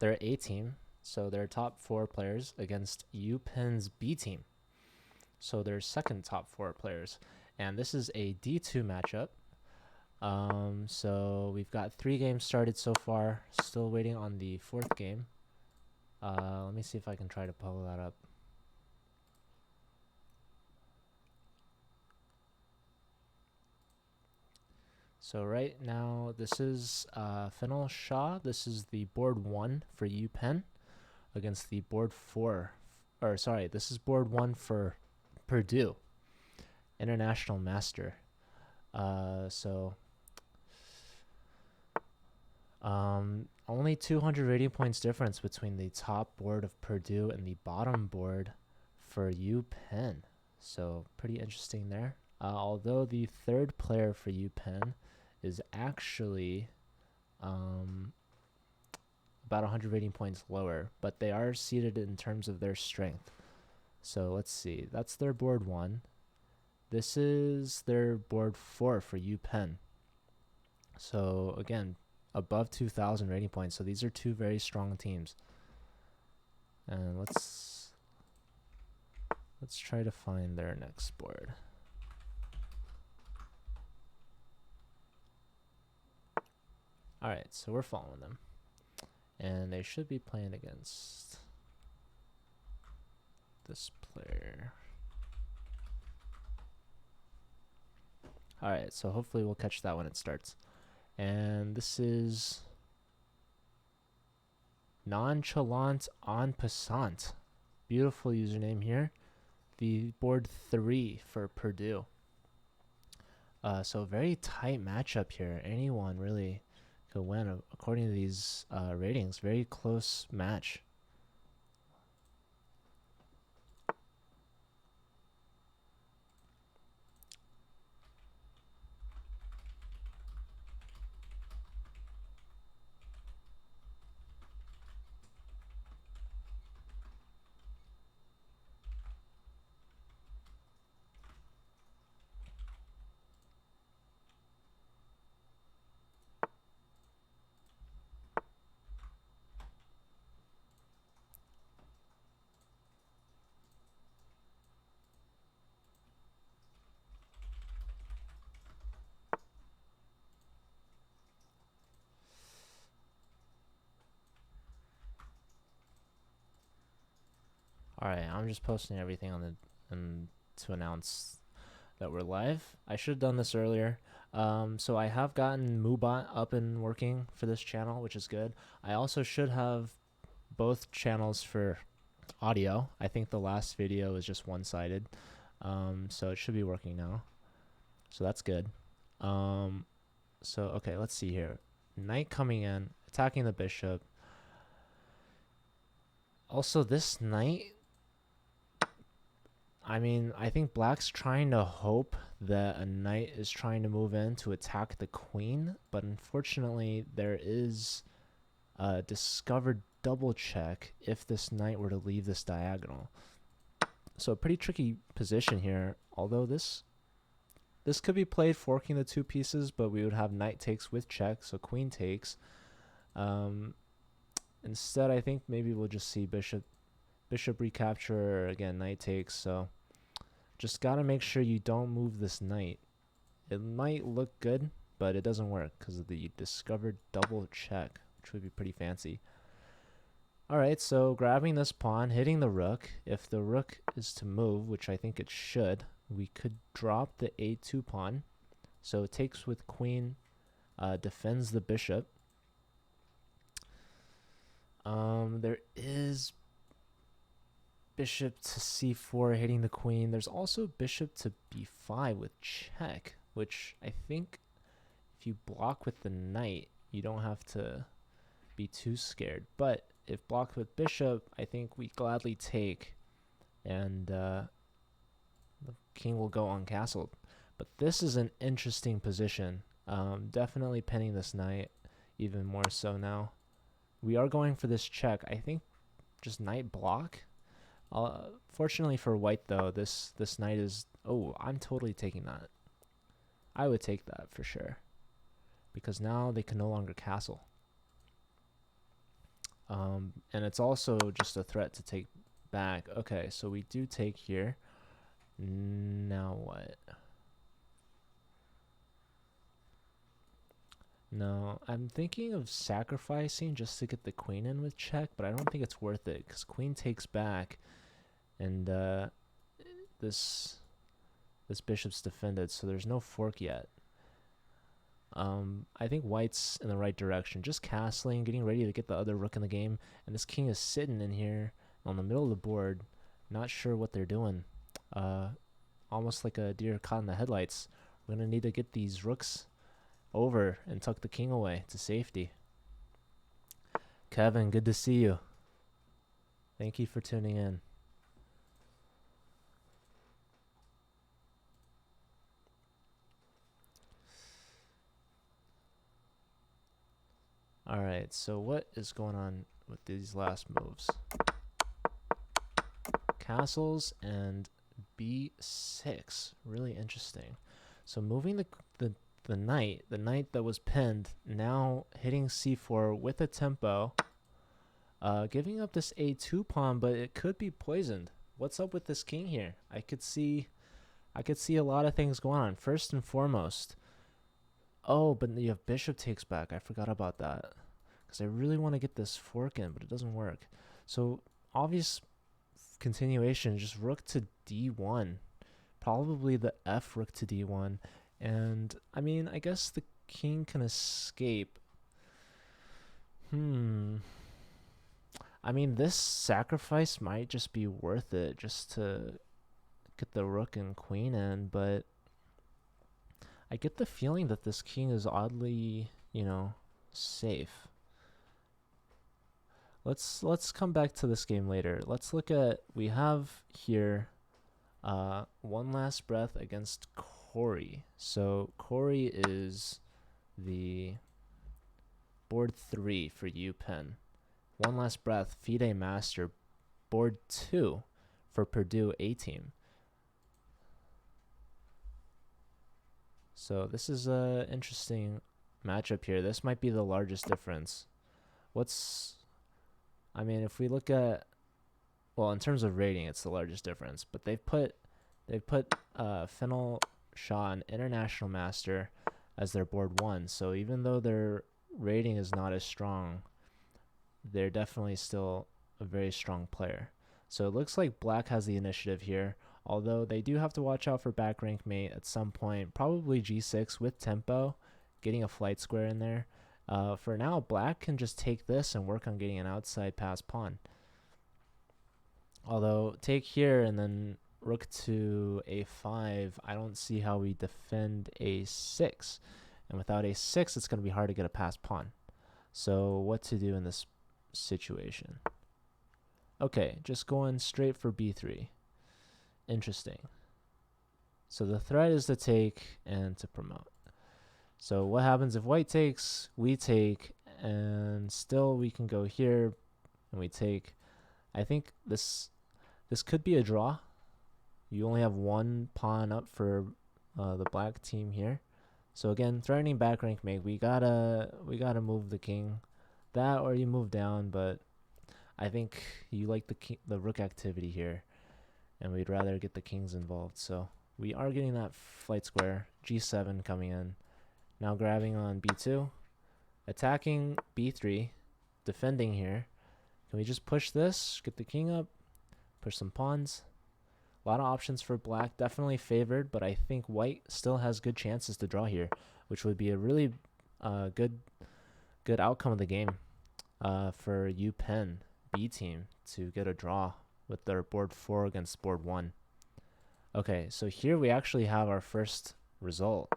their A team, so their top 4 players, against UPenn's B team, so their second top 4 players. And this is a D2 matchup. So we've got 3 games started so far. Still waiting on the 4th game. Let me see if I can try to pull that up. So right now, this is Fennel Shaw. This is the board 1 for UPenn against the board 4. Or sorry, this is board 1 for Purdue, International Master. Only 200 rating points difference between the top board of Purdue and the bottom board for UPenn. So pretty interesting there. Although the 3rd player for UPenn is actually about 100 rating points lower, but they are seeded in terms of their strength. So let's see. That's their board 1. This is their board 4 for UPenn. So again, above 2,000 rating points. So these are 2 very strong teams. And let's try to find their next board. All right, so we're following them, and they should be playing against this player. All right, so hopefully we'll catch that when it starts. And this is Nonchalant en Passant. Beautiful username here. The board 3 for Purdue. So very tight matchup here. Anyone really could win according to these ratings. Very close match. All right, I'm just posting everything on to announce that we're live. I should have done this earlier. So I have gotten MooBot up and working for this channel, which is good. I also should have both channels for audio. I think the last video was just one-sided. So it should be working now. So that's good. So okay, let's see here. Knight coming in, attacking the bishop. Also, this knight, I mean, I think black's trying to hope that a knight is trying to move in to attack the queen, but unfortunately there is a discovered double check if this knight were to leave this diagonal. So a pretty tricky position here, although this could be played forking the 2 pieces, but we would have knight takes with check, so queen takes. Instead, I think maybe we'll just see bishop recapture, or again, knight takes. So just got to make sure you don't move this knight. It might look good, but it doesn't work because of the discovered double check, which would be pretty fancy. All right, so grabbing this pawn, hitting the rook. If the rook is to move, which I think it should, we could drop the a2 pawn. So it takes with queen, defends the bishop. There is bishop to c4 hitting the queen. There's also bishop to b5 with check, which I think if you block with the knight, you don't have to be too scared. But if blocked with bishop, I think we gladly take, and the king will go uncastled. But this is an interesting position. Definitely pinning this knight even more so now. We are going for this check. I think just knight block. Fortunately for white, though, this knight is... Oh, I'm totally taking that. I would take that for sure, because now they can no longer castle. And it's also just a threat to take back. Okay, so we do take here. Now what? No, I'm thinking of sacrificing just to get the queen in with check, but I don't think it's worth it because queen takes back, and this bishop's defended, so there's no fork yet. I think white's in the right direction, just castling, getting ready to get the other rook in the game, and this king is sitting in here on the middle of the board, not sure what they're doing. Almost like a deer caught in the headlights. We're gonna need to get these rooks over and tuck the king away to safety. Kevin, good to see you. Thank you for tuning in. Alright, so what is going on with these last moves? Castles and b6. Really interesting. So moving the knight that was pinned, now hitting c4 with a tempo, giving up this a2 pawn, but it could be poisoned. What's up with this king here? I could see a lot of things going on. First and foremost, oh, but you have bishop takes back. I forgot about that because I really want to get this fork in, but it doesn't work. So obvious continuation, just rook to d1, probably the f rook to d1, and I mean, I guess the king can escape. I mean, this sacrifice might just be worth it just to get the rook and queen in, but I get the feeling that this king is oddly, safe. Let's come back to this game later. Let's look at, we have here one last breath against Corey. So Corey is the board 3 for UPenn. One last breath, FIDE Master, board 2 for Purdue A team. So this is a interesting matchup here. This might be the largest difference. I mean, if we look at, well, in terms of rating, it's the largest difference. But they've put Fennel Shaw, an international master, as their board 1. So even though their rating is not as strong, they're definitely still a very strong player. So it looks like black has the initiative here, although they do have to watch out for back rank mate at some point, probably g6 with tempo, getting a flight square in there. For now, black can just take this and work on getting an outside pass pawn. Although take here and then rook to a5, I don't see how we defend a6. And without a6, it's going to be hard to get a pass pawn. So what to do in this situation? Okay, just going straight for b3. Interesting. So the threat is to take and to promote. So what happens if white takes? We take, and still we can go here and we take. I think this could be a draw. You only have one pawn up for the black team here. So again, threatening back rank mate. We gotta move the king. That or you move down, but I think you like the rook activity here, and we'd rather get the kings involved. So we are getting that flight square. G7 coming in. Now grabbing on b2, attacking b3, defending here. Can we just push this, get the king up, push some pawns? A lot of options for black, definitely favored, but I think white still has good chances to draw here, which would be a really good outcome of the game for UPenn B team to get a draw with their board 4 against board 1. Okay, so here we actually have our first result.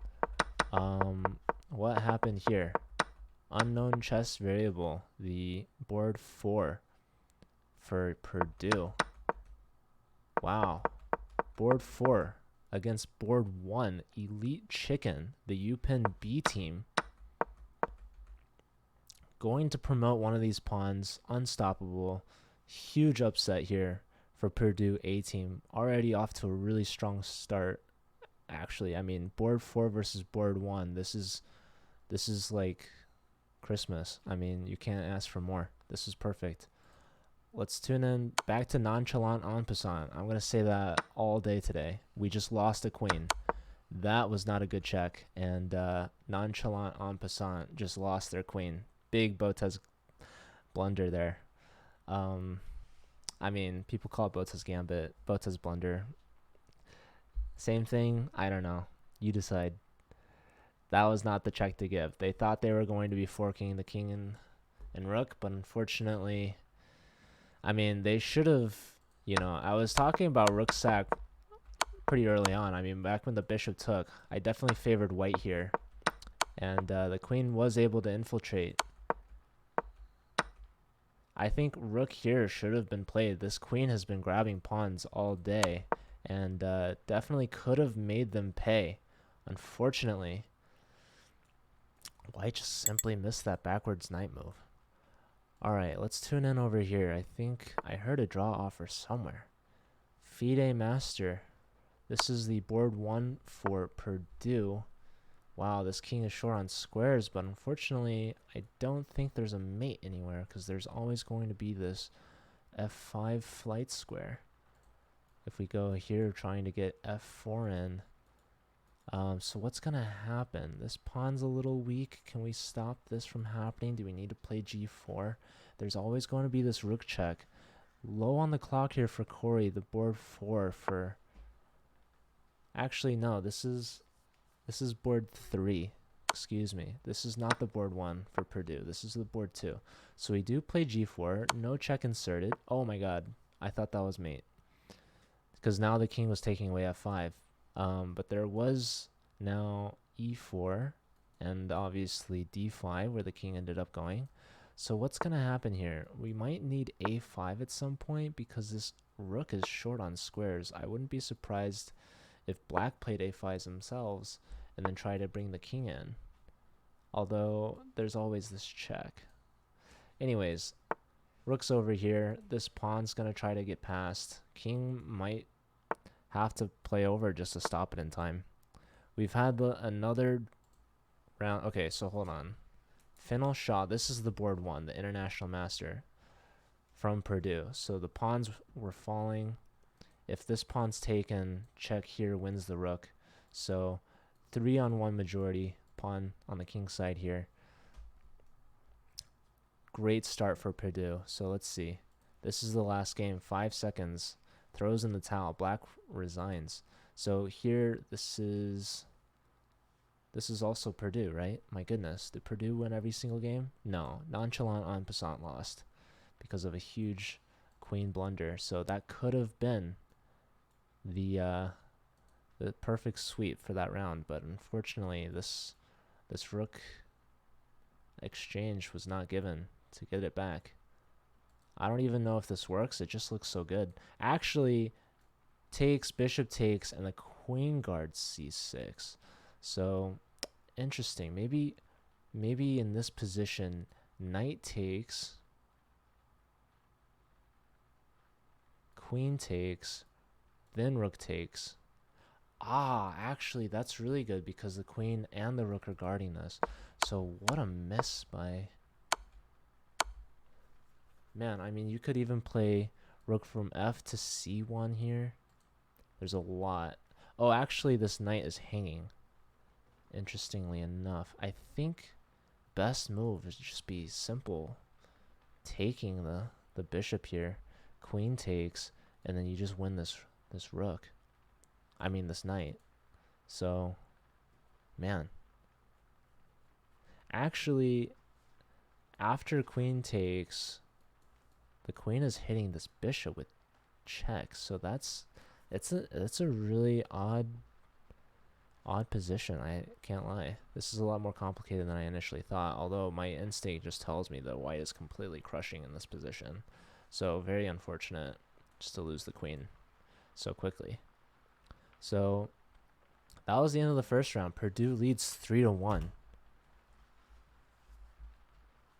What happened here? Unknown chess variable, the board 4 for Purdue. Wow. Board 4 against board 1, Elite Chicken, the UPenn B team. Going to promote one of these pawns, unstoppable. Huge upset here for Purdue A team. Already off to a really strong start. Actually, I mean, board 4 versus board 1. This is like Christmas. I mean, you can't ask for more. This is perfect. Let's tune in back to nonchalant en passant. I'm going to say that all day today. We just lost a queen. That was not a good check. And nonchalant en passant just lost their queen. Big Botez blunder there. I mean, people call it Botez gambit, Botez blunder. Same thing. I don't know. You decide. That was not the check to give. They thought they were going to be forking the king and rook, but unfortunately, I mean, they should have, I was talking about rook sack pretty early on. I mean, back when the bishop took, I definitely favored white here. And the queen was able to infiltrate. I think rook here should have been played. This queen has been grabbing pawns all day and definitely could have made them pay. Unfortunately, white just simply missed that backwards knight move. All right, let's tune in over here. I think I heard a draw offer somewhere. FIDE Master. This is the board 1 for Purdue. Wow, this king is short on squares, but unfortunately, I don't think there's a mate anywhere because there's always going to be this f5 flight square. If we go here trying to get f4 in, so what's going to happen? This pawn's a little weak. Can we stop this from happening? Do we need to play g4? There's always going to be this rook check. Low on the clock here for Corey, the board 4 for... Actually, no, this is board 3. Excuse me. This is not the board 1 for Purdue. This is the board 2. So we do play g4. No check inserted. Oh my god. I thought that was mate. Because now the king was taking away f5. But there was now e4 and obviously d5 where the king ended up going. So what's going to happen here? We might need a5 at some point because this rook is short on squares. I wouldn't be surprised if black played a5s themselves and then try to bring the king in. Although there's always this check. Anyways, rook's over here. This pawn's going to try to get past. King might have to play over just to stop it in time. We've had another round. Okay, so hold on. Final shot. This is the board 1, the International Master from Purdue. So the pawns were falling. If this pawn's taken, check here wins the rook. So 3-on-1 majority, pawn on the king side here. Great start for Purdue. So let's see. This is the last game. 5 seconds. Throws in the towel. Black resigns. So here, this is also Purdue, right? My goodness. Did Purdue win every single game? No. Nonchalant en passant lost because of a huge queen blunder. So that could have been the perfect sweep for that round, but unfortunately this rook exchange was not given to get it back. I don't even know if this works. It just looks so good. Actually, takes, bishop takes, and the queen guards c6. So interesting. Maybe in this position, knight takes, queen takes, then rook takes. Actually, that's really good because the queen and the rook are guarding this. So what a miss by... Man, I mean, you could even play rook from f to c1 here. There's a lot. Oh, actually, this knight is hanging. Interestingly enough, I think best move is just be simple. Taking the bishop here. Queen takes, and then you just win this rook. I mean, this knight. So, man. Actually, after queen takes, the queen is hitting this bishop with checks. So it's a really odd position. I can't lie. This is a lot more complicated than I initially thought. Although my instinct just tells me that white is completely crushing in this position. So very unfortunate just to lose the queen so quickly. So that was the end of the first round. Purdue leads 3-1.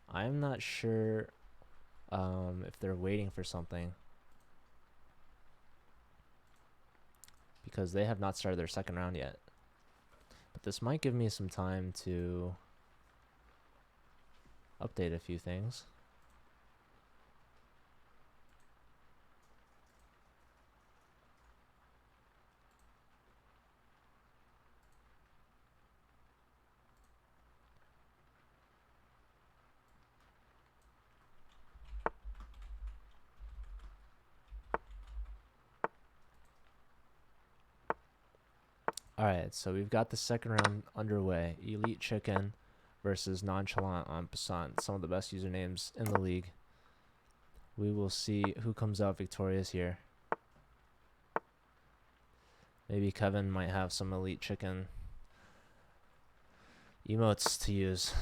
I'm not sure if they're waiting for something because they have not started their second round yet. But this might give me some time to update a few things. Alright, so we've got the second round underway. Elite Chicken versus Nonchalant en Passant. Some of the best usernames in the league. We will see who comes out victorious here. Maybe Kevin might have some Elite Chicken emotes to use.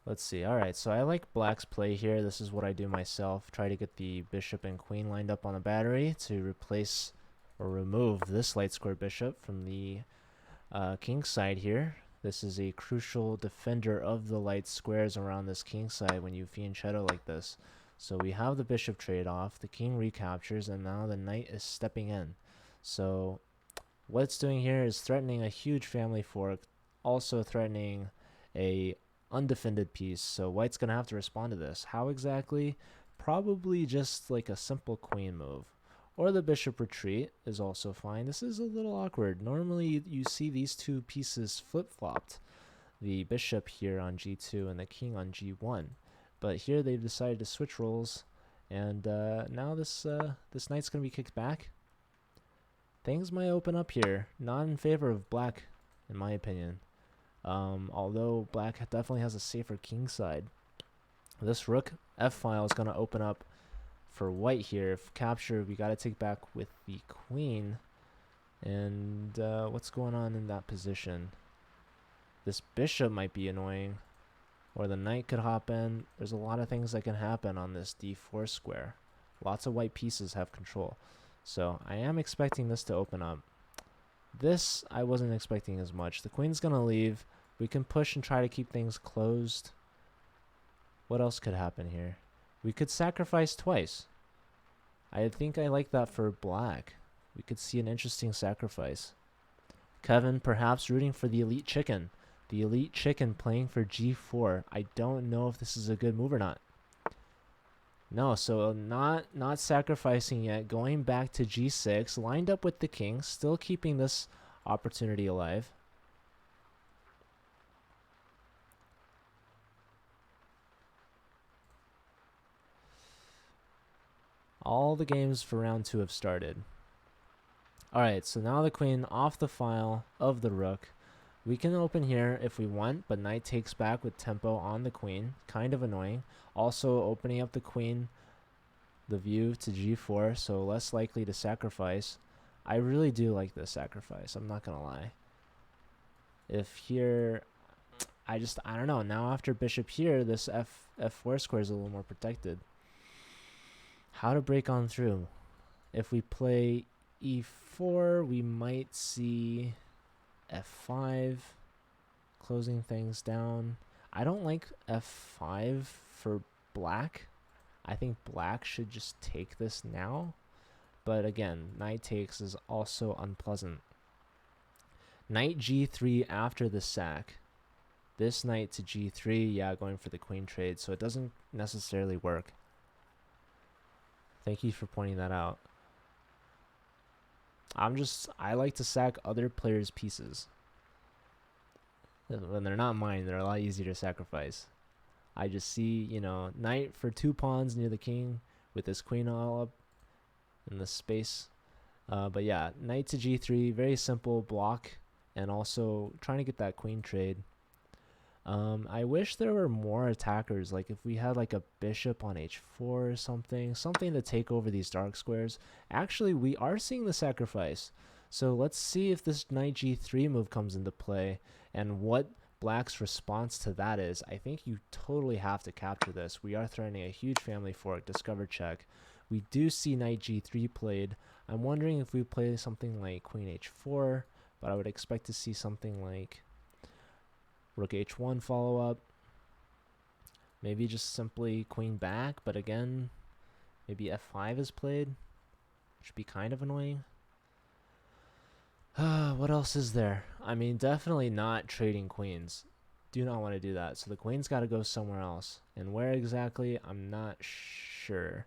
Let's see. Alright, so I like Black's play here. This is what I do myself. Try to get the bishop and queen lined up on the battery to replace or remove this light square bishop from the king side here. This is a crucial defender of the light squares around this king side when you fianchetto like this. So we have the bishop trade off, the king recaptures, and now the knight is stepping in. So what it's doing here is threatening a huge family fork, also threatening a undefended piece. So white's going to have to respond to this. How exactly? Probably just like a simple queen move. Or the bishop retreat is also fine. This is a little awkward. Normally you see these two pieces flip-flopped. The bishop here on g2 and the king on g1. But here they've decided to switch roles. And now this knight's going to be kicked back. Things might open up here. Not in favor of black, in my opinion. Although black definitely has a safer king side. This rook f-file is going to open up for white here. If captured, we got to take back with the queen. And what's going on in that position? This bishop might be annoying. Or the knight could hop in. There's a lot of things that can happen on this d4 square. Lots of white pieces have control. So I am expecting this to open up. This I wasn't expecting as much. The queen's going to leave. We can push and try to keep things closed. What else could happen here? We could sacrifice twice. I think I like that for black. We could see an interesting sacrifice. Kevin perhaps rooting for the elite chicken. The elite chicken playing for g4. I don't know if this is a good move or not. No, so not sacrificing yet. Going back to g6. Lined up with the king. Still keeping this opportunity alive. All the games for round 2 have started. Alright, so now the queen off the file of the rook. We can open here if we want, but knight takes back with tempo on the queen. Kind of annoying. Also opening up the queen, the view to g4, so less likely to sacrifice. I really do like this sacrifice, I'm not going to lie. If here, I don't know. Now after bishop here, this f4 square is a little more protected. How to break on through? If we play e4, we might see f5, closing things down. I don't like f5 for black. I think black should just take this now. But again, knight takes is also unpleasant. Knight g3 after the sack. This knight to g3, yeah, going for the queen trade, so it doesn't necessarily work. Thank you for pointing that out. I like to sack other players' pieces. When they're not mine, they're a lot easier to sacrifice. I just see, you know, knight for 2 pawns near the king with this queen all up in the space. But yeah, knight to g3, very simple block, and also trying to get that queen trade. I wish there were more attackers, like if we had like a bishop on h4 or something to take over these dark squares. Actually, we are seeing the sacrifice. So let's see if this knight g3 move comes into play and what black's response to that is. I think you totally have to capture this. We are threatening a huge family fork, discover check. We do see knight g3 played. I'm wondering if we play something like queen h4, but I would expect to see something like rook h1 follow up. Maybe just simply queen back, but again, maybe f5 is played, which would be kind of annoying. What else is there? I mean, definitely not trading queens. Do not want to do that. So the queen's got to go somewhere else. And where exactly, I'm not sure.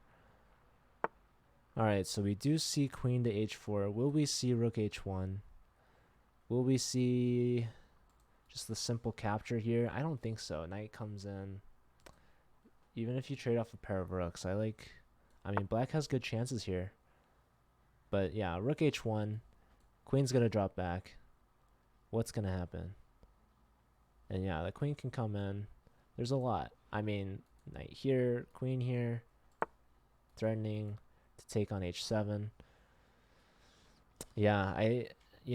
Alright, so we do see queen to h4. Will we see rook h1? Will we see just the simple capture here? I don't think so. Knight comes in. Even if you trade off a pair of rooks, I mean, black has good chances here. But yeah, rook h1. Queen's going to drop back. What's going to happen? And yeah, the queen can come in. There's a lot. I mean, knight here, queen here. Threatening to take on h7. Yeah,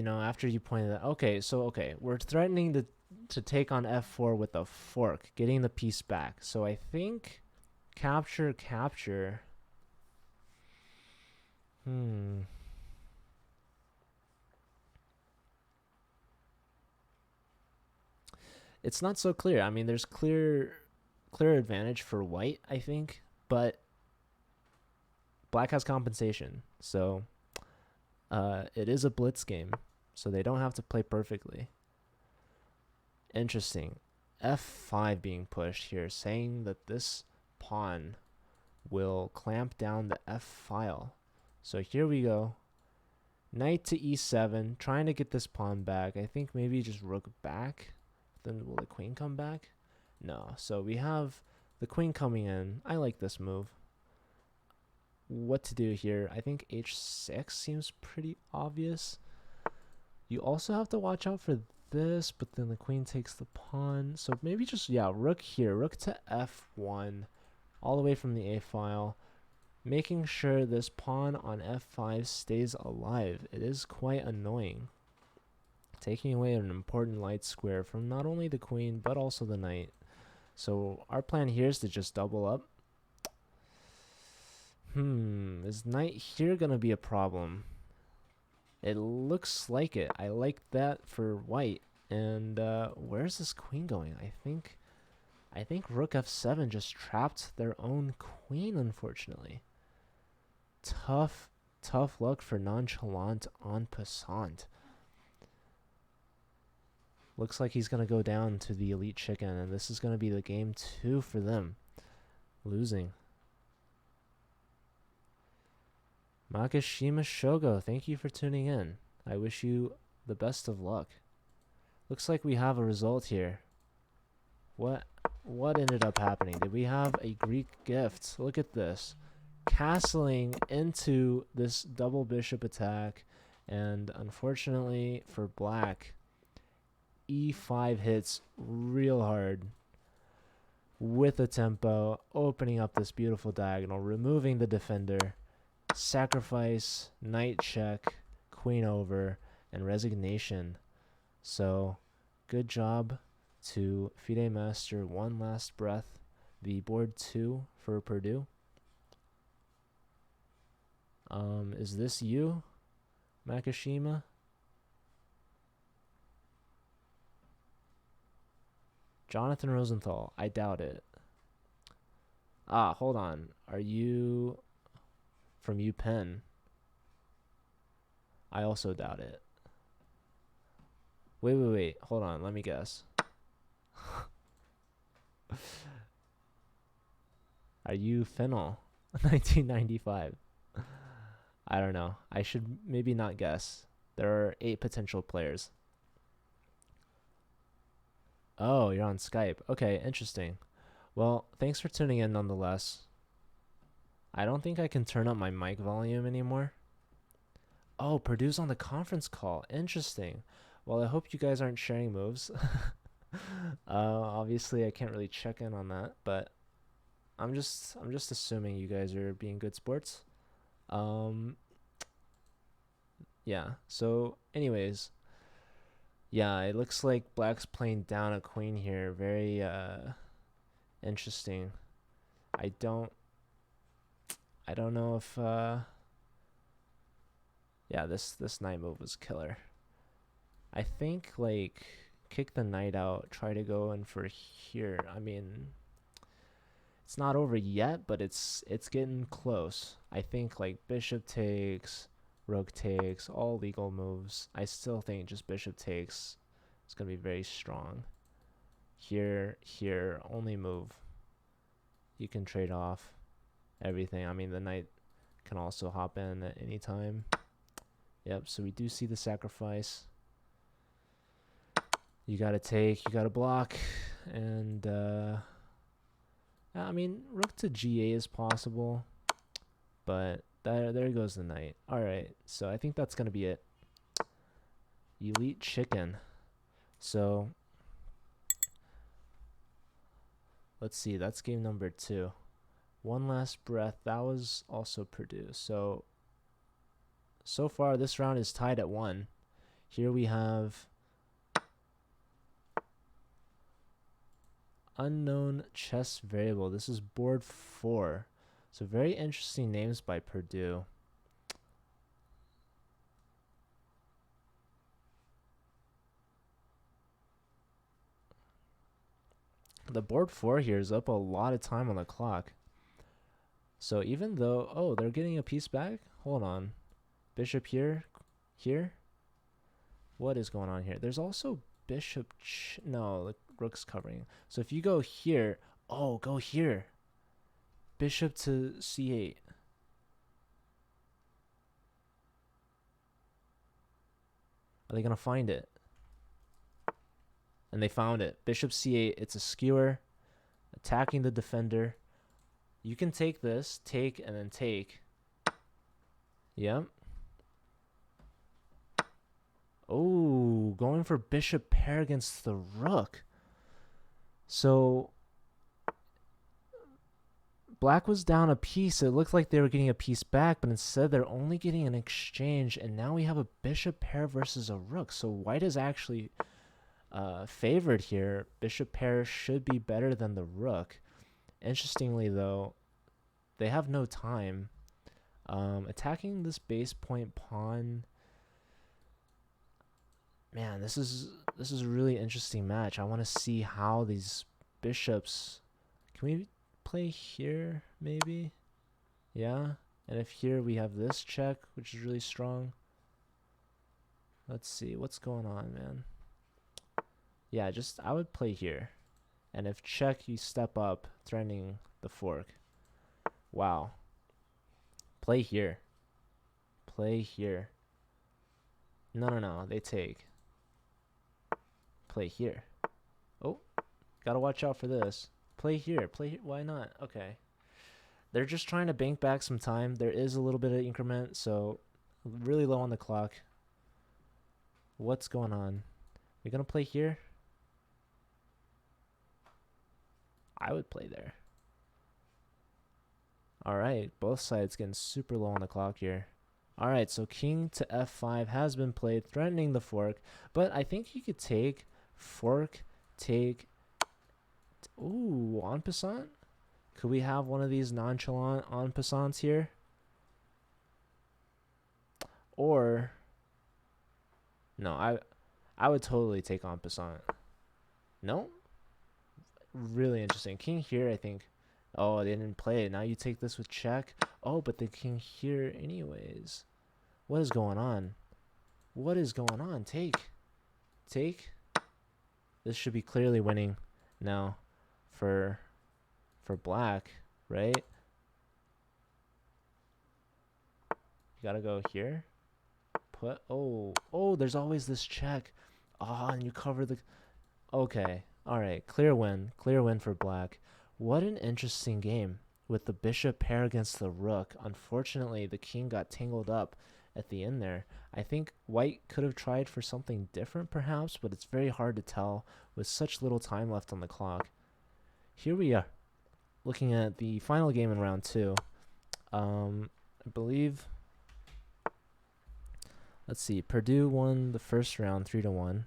after you pointed that, okay, we're threatening to take on f4 with a fork, getting the piece back. So I think capture. It's not so clear. I mean, there's clear advantage for white, I think, but black has compensation. So it is a blitz game, so they don't have to play perfectly. Interesting. f5 being pushed here, saying that this pawn will clamp down the f file. So here we go. Knight to e7, trying to get this pawn back. I think maybe just rook back. Then will the queen come back? No. So we have the queen coming in. I like this move. What to do here? I think h6 seems pretty obvious. You also have to watch out for this, but then the queen takes the pawn. So maybe just, rook here. Rook to f1, all the way from the a file. Making sure this pawn on f5 stays alive. It is quite annoying. Taking away an important light square from not only the queen, but also the knight. So our plan here is to just double up. Is knight here going to be a problem? It looks like it. I like that for white. And where's this queen going? I think rook f7 just trapped their own queen, unfortunately. Tough luck for nonchalant en passant. Looks like he's going to go down to the elite chicken, and this is going to be the game 2 for them. Losing. Makashima Shogo, thank you for tuning in. I wish you the best of luck. Looks like we have a result here. What ended up happening? Did we have a Greek gift? Look at this. Castling into this double bishop attack, and unfortunately for black, e5 hits real hard with a tempo, opening up this beautiful diagonal, removing the defender. Sacrifice, knight check, queen over, and resignation. So, good job to FIDE Master One Last Breath, the board 2 for Purdue. Is this you, Makashima? Jonathan Rosenthal, I doubt it. Hold on. Are you from UPenn? I also doubt it. Wait. Hold on. Let me guess. Are you Fennel? 1995. I don't know. I should maybe not guess. There are 8 potential players. Oh, you're on Skype. Okay, interesting. Well, thanks for tuning in nonetheless. I don't think I can turn up my mic volume anymore. Oh, Purdue's on the conference call. Interesting. Well, I hope you guys aren't sharing moves. Obviously, I can't really check in on that, but I'm just assuming you guys are being good sports. Yeah. So, anyways, yeah, it looks like black's playing down a queen here. Very interesting. I don't know if yeah, this knight move was killer. I think like kick the knight out, try to go in for here. I mean, it's not over yet, but it's getting close. I think like bishop takes, rook takes, all legal moves. I still think just bishop takes is going to be very strong. Here, only move. You can trade off everything. I mean, the knight can also hop in at any time. Yep, so we do see the sacrifice. You got to take, you got to block, and I mean, rook to g8 is possible, but There goes the knight. All right, so I think that's gonna be it. Elite chicken. So let's see. That's game number 2. One last breath. That was also Purdue. So far this round is tied at 1. Here we have unknown chess variable. This is board 4. So very interesting names by Purdue. The board 4 here is up a lot of time on the clock. So even though, oh, they're getting a piece back? Hold on. Bishop here. What is going on here? There's also bishop, no, the rook's covering. So if you go here, oh, go here. Bishop to c8. Are they going to find it? And they found it. Bishop c8, it's a skewer, attacking the defender. You can take this, take, and then take. Yep. Oh, going for bishop pair against the rook. So black was down a piece. It looked like they were getting a piece back, but instead they're only getting an exchange, and now we have a bishop pair versus a rook. So white is actually favored here. Bishop pair should be better than the rook. Interestingly, though, they have no time. Attacking this base point pawn. Man, this is a really interesting match. I want to see how these bishops. Can we play here, maybe? Yeah. And if here we have this check, which is really strong. Let's see. What's going on, man? Yeah, I would play here. And if check, you step up, threatening the fork. Wow. Play here. Play here. No. They take. Play here. Oh, gotta watch out for this. Play here. Play here. Why not? Okay. They're just trying to bank back some time. There is a little bit of increment, so really low on the clock. What's going on? We gonna play here? I would play there. All right, both sides getting super low on the clock here. All right, so king to f5 has been played, threatening the fork, but I think you could take fork, take. Ooh, en passant? Could we have one of these nonchalant en passants here? Or no, I would totally take en passant. No? Really interesting. King here, I think. Oh, they didn't play it. Now you take this with check. Oh, but the king here anyways. What is going on? What is going on? Take. Take. This should be clearly winning now for black, right? You gotta go here. Put. Oh, there's always this check. Ah, and you cover the. Okay. All right. Clear win for black. What an interesting game with the bishop pair against the rook. Unfortunately, the king got tangled up at the end there. I think white could have tried for something different perhaps, but it's very hard to tell with such little time left on the clock. Here we are looking at the final game in round 2. I believe, let's see, Purdue won the first round 3-1.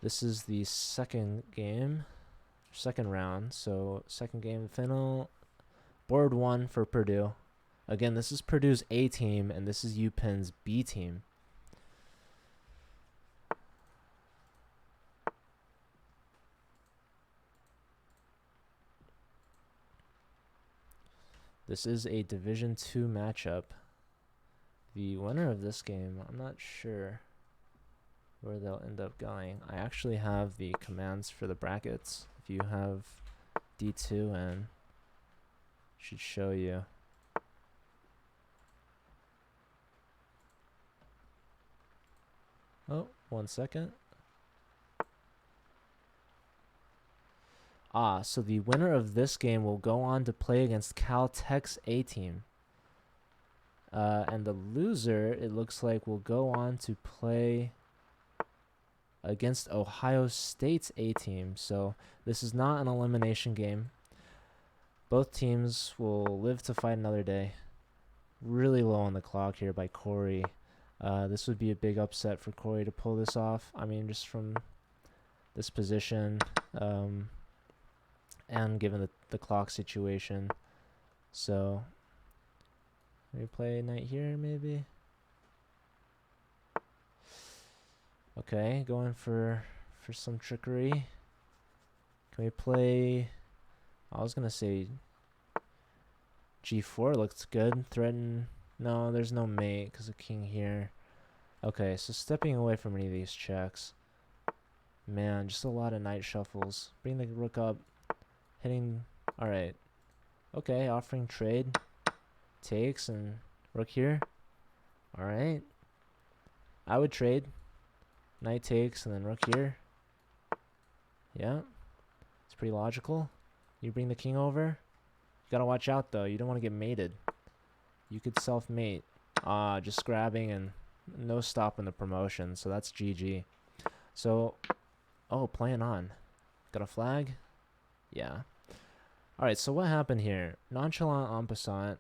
This is the second round. So second game final, board 1 for Purdue. Again, this is Purdue's A team, and this is UPenn's B team. This is a Division II matchup. The winner of this game, I'm not sure where they'll end up going. I actually have the commands for the brackets. If you have D2, and should show you. Oh, 1 second. So the winner of this game will go on to play against Caltech's A team. And the loser, it looks like, will go on to play against Ohio State's A team. So this is not an elimination game. Both teams will live to fight another day. Really low on the clock here by Corey. This would be a big upset for Corey to pull this off. I mean, just from this position, and given the clock situation. So we play knight here, maybe. Okay, going for some trickery. Can we play? I was gonna say g4 looks good. Threaten. No, there's no mate because of king here. Okay, so stepping away from any of these checks. Man, just a lot of knight shuffles. Bring the rook up. Hitting. Alright. Okay, offering trade. Takes and rook here. Alright. I would trade. Knight takes and then rook here. Yeah. It's pretty logical. You bring the king over. You gotta watch out though. You don't want to get mated. You could self-mate. Just grabbing and no stopping the promotion. So that's GG. So, playing on. Got a flag? Yeah. Alright, so what happened here? Nonchalant en passant.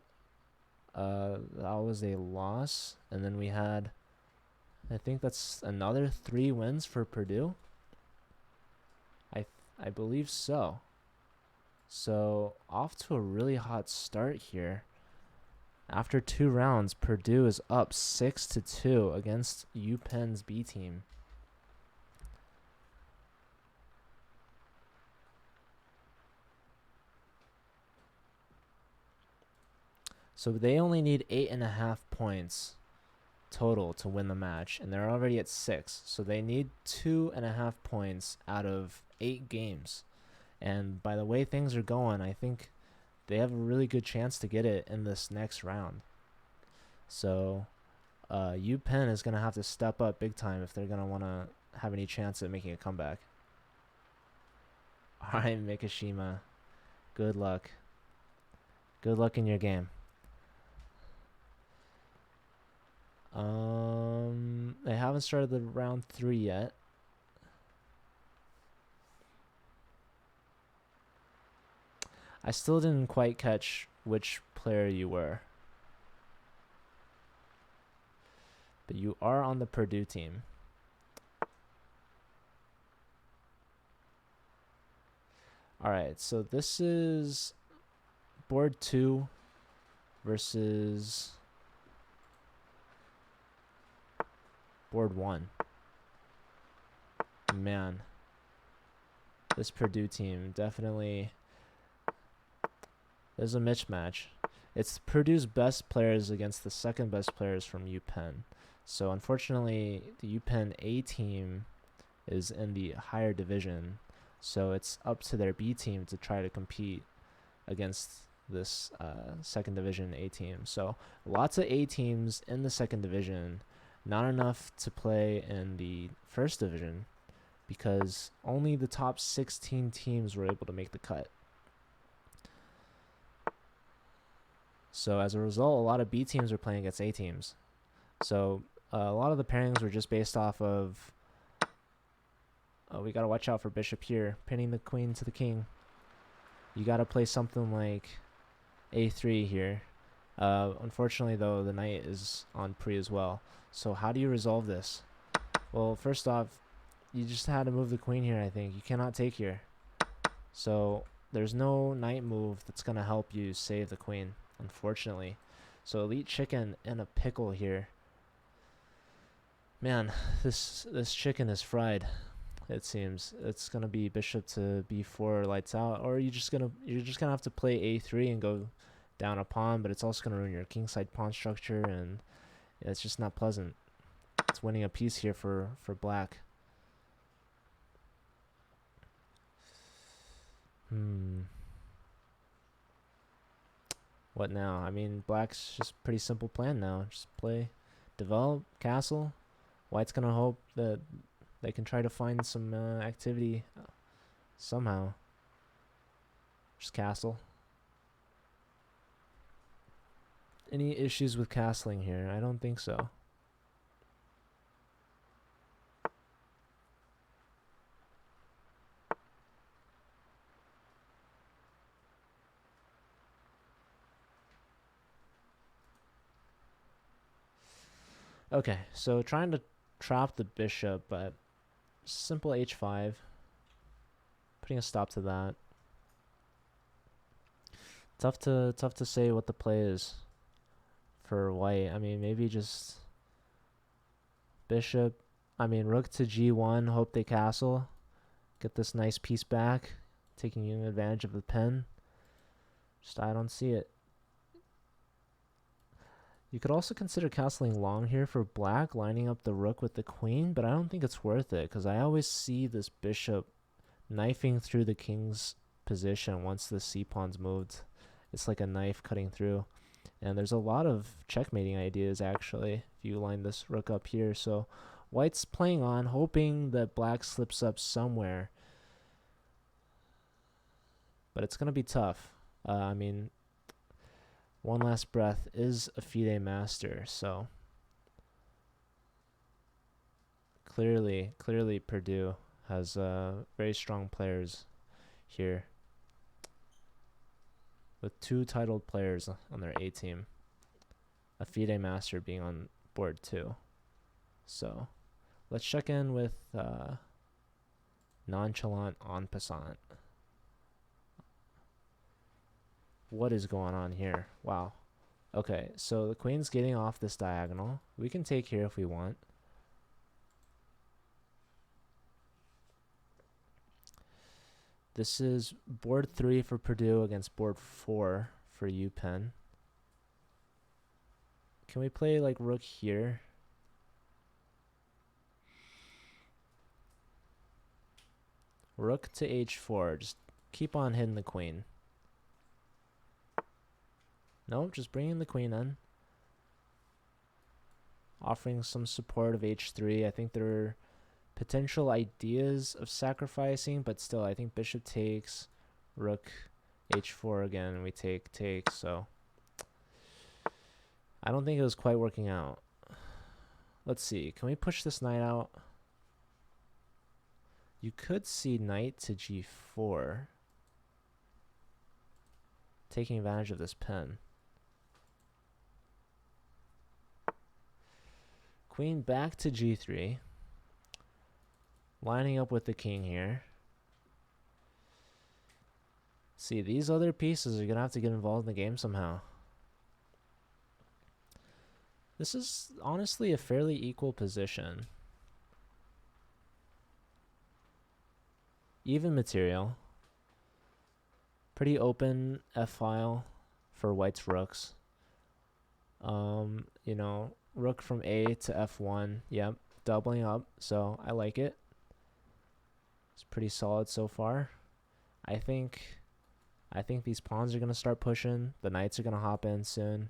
That was a loss. And then we had, I think that's another 3 wins for Purdue. I believe so. So, off to a really hot start here. After 2 rounds, Purdue is up 6-2 against UPenn's B team. So they only need 8.5 points total to win the match, and they're already at 6. So they need 2.5 points out of 8 games. And by the way things are going, I think they have a really good chance to get it in this next round. So UPenn is going to have to step up big time if they're going to want to have any chance at making a comeback. All right, Mikashima. Good luck. Good luck in your game. They haven't started the round 3 yet. I still didn't quite catch which player you were. But you are on the Purdue team. Alright, so this is board 2 versus board 1. Man, this Purdue team definitely... There's a mismatch. It's Purdue's best players against the second best players from UPenn. So unfortunately, the UPenn A team is in the higher division. So it's up to their B team to try to compete against this second division A team. So lots of A teams in the second division. Not enough to play in the first division because only the top 16 teams were able to make the cut. So as a result, a lot of B teams are playing against A teams. So a lot of the pairings were just based off of, we got to watch out for bishop here, pinning the queen to the king. You got to play something like A3 here. Unfortunately, though, the knight is on pre as well. So how do you resolve this? Well, first off, you just had to move the queen here, I think. You cannot take here. So there's no knight move that's going to help you save the queen, unfortunately. So Elite Chicken in a pickle here. Man, this chicken is fried, it seems. It's going to be bishop to b4 lights out, or you're just going to have to play a3 and go down a pawn, but it's also going to ruin your kingside pawn structure, and it's just not pleasant. It's winning a piece here for black. What now? I mean, black's just pretty simple plan now. Just play, develop, castle. White's going to hope that they can try to find some activity somehow. Just castle. Any issues with castling here? I don't think so. Okay, so trying to trap the bishop, but simple h5. Putting a stop to that. Tough to say what the play is for white. I mean, maybe just bishop. I mean, rook to g1. Hope they castle. Get this nice piece back. Taking advantage of the pen. Just I don't see it. You could also consider castling long here for black, lining up the rook with the queen, but I don't think it's worth it because I always see this bishop knifing through the king's position once the c-pawn's moved. It's like a knife cutting through. And there's a lot of checkmating ideas, actually, if you line this rook up here. So white's playing on, hoping that black slips up somewhere. But it's going to be tough. I mean, one last breath is a FIDE master, so clearly Purdue has very strong players here with 2 titled players on their A team. A FIDE master being on board too. So let's check in with nonchalant en passant. What is going on here? Wow. Okay, so the queen's getting off this diagonal. We can take here if we want. This is board 3 for Purdue against board 4 for UPenn. Can we play like rook here? Rook to h4. Just keep on hitting the queen. Nope, just bringing the queen in. Offering some support of h3. I think there are potential ideas of sacrificing, but still, I think bishop takes, rook h4 again, and we take, so I don't think it was quite working out. Let's see, can we push this knight out? You could see knight to g4, taking advantage of this pen. Queen back to g3. Lining up with the king here. See, these other pieces are going to have to get involved in the game somehow. This is honestly a fairly equal position. Even material. Pretty open f-file for white's rooks. You know, rook from A to f1. Yep, doubling up, so I like it. It's pretty solid so far. I think these pawns are going to start pushing. The knights are going to hop in soon.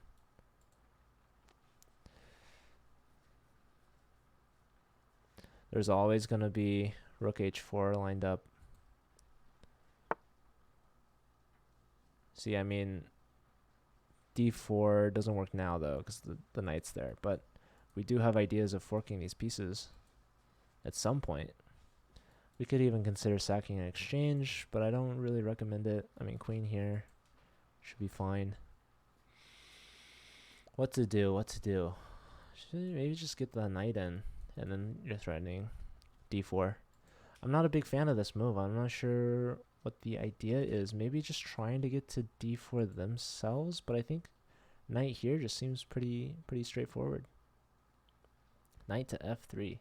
There's always going to be rook h4 lined up. See, I mean, d4 doesn't work now, though, because the knight's there. But we do have ideas of forking these pieces at some point. We could even consider sacking an exchange, but I don't really recommend it. I mean, queen here should be fine. What to do? Should maybe just get the knight in, and then you're threatening d4. I'm not a big fan of this move. I'm not sure what the idea is. Maybe just trying to get to d4 themselves, but I think knight here just seems pretty straightforward. Knight to f3.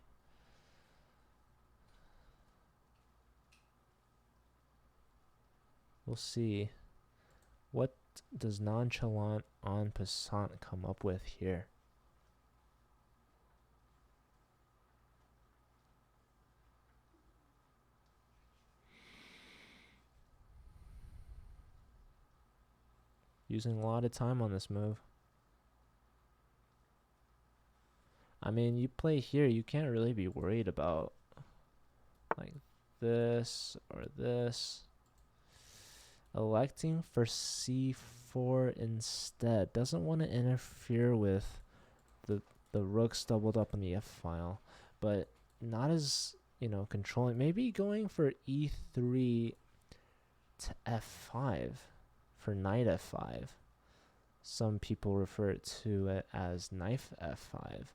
We'll see. What does nonchalant en passant come up with here? Using a lot of time on this move. I mean, you play here, you can't really be worried about like this or this. Electing for c4 instead. Doesn't want to interfere with the rooks doubled up on the f file, but not as, controlling. Maybe going for e3 to f5 for knight f5. Some people refer to it as knife f5,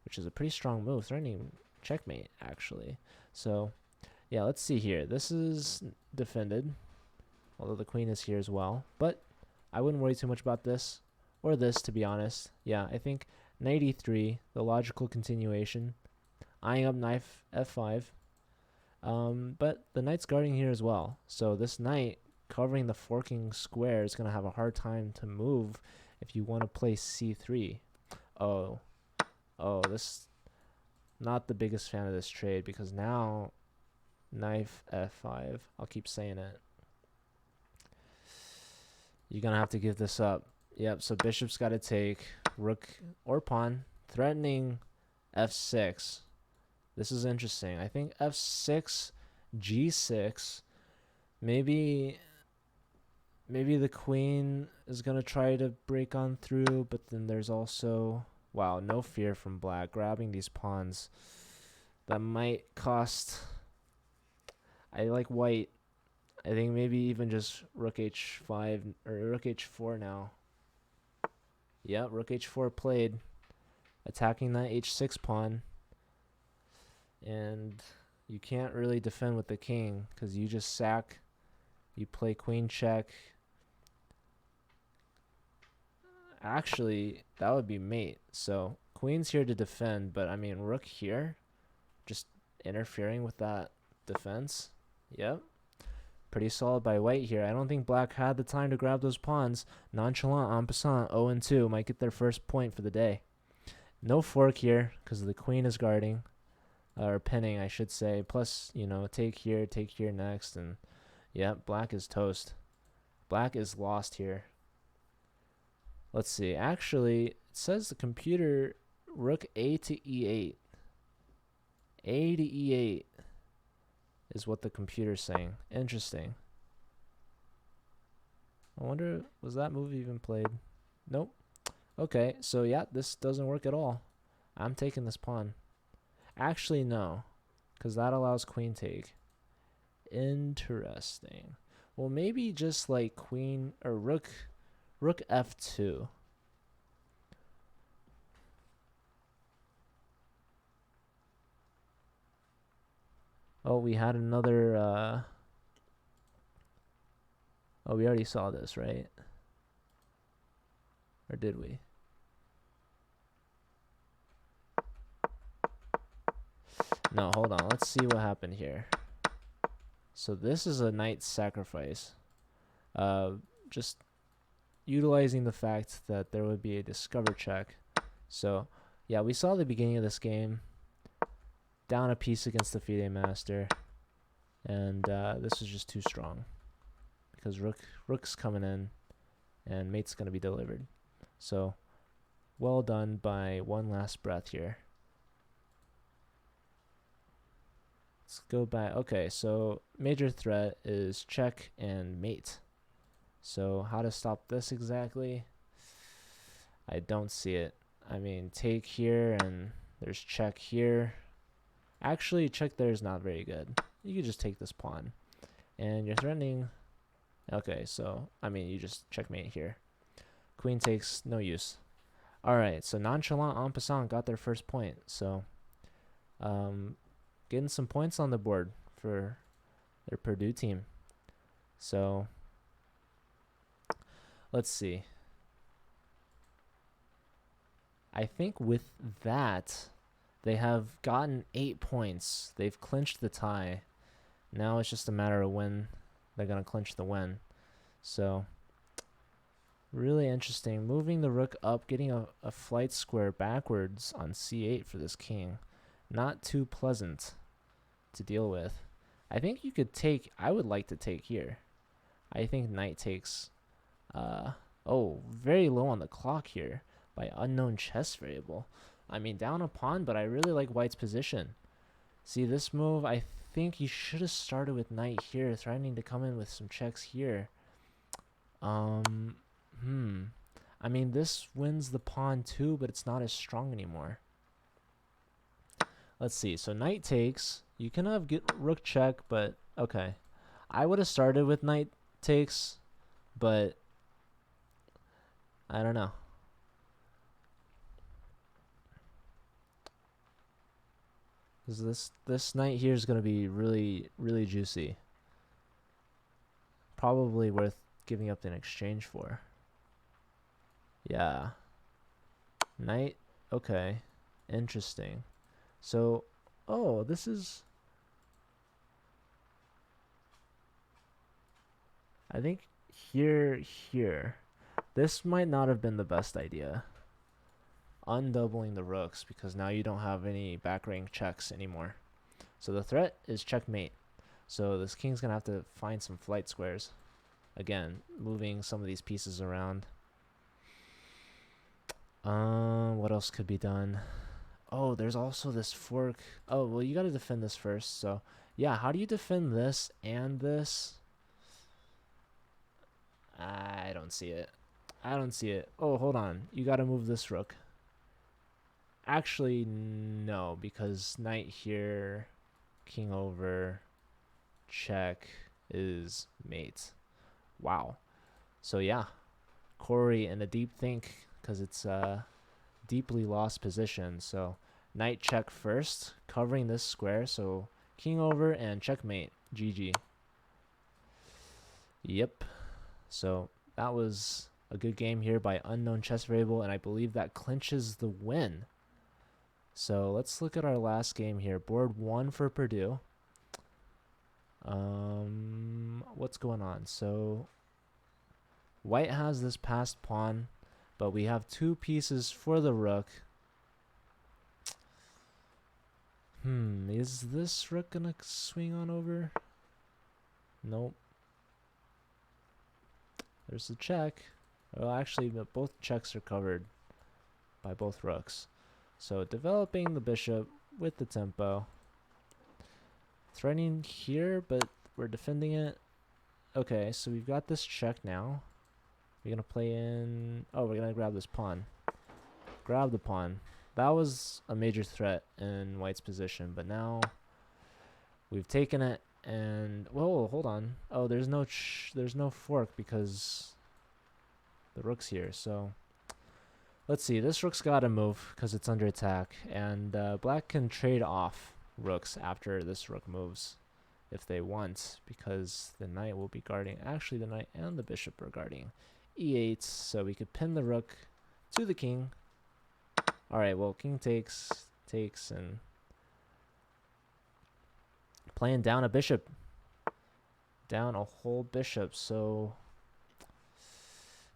which is a pretty strong move, threatening checkmate, actually. So, yeah, let's see here. This is defended, although the queen is here as well. But I wouldn't worry too much about this, or this, to be honest. Yeah, I think knight e3, the logical continuation, eyeing up knight f5. But the knight's guarding here as well. So this knight covering the forking square is going to have a hard time to move if you want to play c3. Oh, this, not the biggest fan of this trade, because now knight f5, I'll keep saying it. You're going to have to give this up. Yep, so bishop's got to take, rook or pawn, threatening f6. This is interesting. I think f6, g6, maybe the queen is going to try to break on through, but then there's also, wow, no fear from black, grabbing these pawns. That might cost, I like white. I think maybe even just rook h5 or rook h4 now. Yep, rook h4 played, attacking that h6 pawn. And you can't really defend with the king because you just sack. You play queen check. Actually, that would be mate. So queen's here to defend, but I mean rook here, just interfering with that defense. Yep. Pretty solid by white here. I don't think black had the time to grab those pawns. Nonchalant, en passant, 0-2. Might get their first point for the day. No fork here because the queen is guarding. Or pinning, I should say. Plus, take here next. And, yeah, black is toast. Black is lost here. Let's see. Actually, it says the computer rook a to e8. A to e8 is what the computer's saying. Interesting. I wonder, was that move even played? Nope. Okay, so yeah, this doesn't work at all. I'm taking this pawn. Actually, no, because that allows queen take. Interesting. Well, maybe just like queen or rook f2. Oh, we had another, oh, we already saw this, right? Or did we? No, hold on. Let's see what happened here. So this is a knight sacrifice. Just utilizing the fact that there would be a discover check. So, yeah, we saw the beginning of this game. Down a piece against the FIDE master. And this is just too strong. Because rook's coming in. And mate's going to be delivered. So, well done by one last breath here. Let's go back. Okay, so major threat is check and mate. So how to stop this exactly? I don't see it. I mean, take here and there's check here. Actually, check there is not very good. You could just take this pawn. And you're threatening. Okay, so, I mean, you just checkmate here. Queen takes, no use. Alright, so Nonchalant en passant got their first point. So, getting some points on the board for their Purdue team. So, let's see. I think with that, they have gotten 8 points. They've clinched the tie. Now it's just a matter of when they're going to clinch the win. So, really interesting. Moving the rook up, getting a flight square backwards on c8 for this king. Not too pleasant to deal with. I think you could take, I would like to take here. I think knight takes, very low on the clock here by unknown chess variable. I mean, down a pawn, but I really like white's position. See, this move, I think you should have started with knight here, threatening to come in with some checks here. Um, hmm. I mean, this wins the pawn too, but it's not as strong anymore. Let's see. So knight takes. You can have rook check, but okay. I would have started with knight takes, but I don't know. This knight here is gonna be really juicy. Probably worth giving up in exchange for. Yeah. Knight. Okay. Interesting. So, oh, this is. I think here. This might not have been the best idea. Undoubling the rooks because now you don't have any back rank checks anymore. So the threat is checkmate. So this king's gonna have to find some flight squares. Again, moving some of these pieces around. What else could be done? Oh, there's also this fork. Oh, well, you gotta defend this first. So, yeah, how do you defend this and this? I don't see it. I don't see it. Oh, hold on. You gotta move this rook. Actually, no, because knight here, king over, check is mate. Wow. So yeah, Corey in a deep think because it's a deeply lost position. So knight check first, covering this square. So king over and checkmate. GG. Yep. So that was a good game here by Unknown Chess Variable, and I believe that clinches the win. So let's look at our last game here. Board 1 for Purdue. What's going on? So white has this passed pawn, but we have 2 pieces for the rook. Is this rook gonna swing on over? Nope. There's the check. Well, actually, both checks are covered by both rooks. So developing the bishop with the tempo. Threatening here, but we're defending it. Okay, so we've got this check now. We're going to play in... Oh, we're going to grab this pawn. Grab the pawn. That was a major threat in white's position, but now we've taken it and... Whoa, hold on. Oh, there's no fork because the rook's here, so... Let's see, this rook's got to move because it's under attack, and black can trade off rooks after this rook moves if they want, because the knight will be guarding. Actually, the knight and the bishop are guarding e8, so we could pin the rook to the king. All right, well, king takes, and playing down a bishop, down a whole bishop, so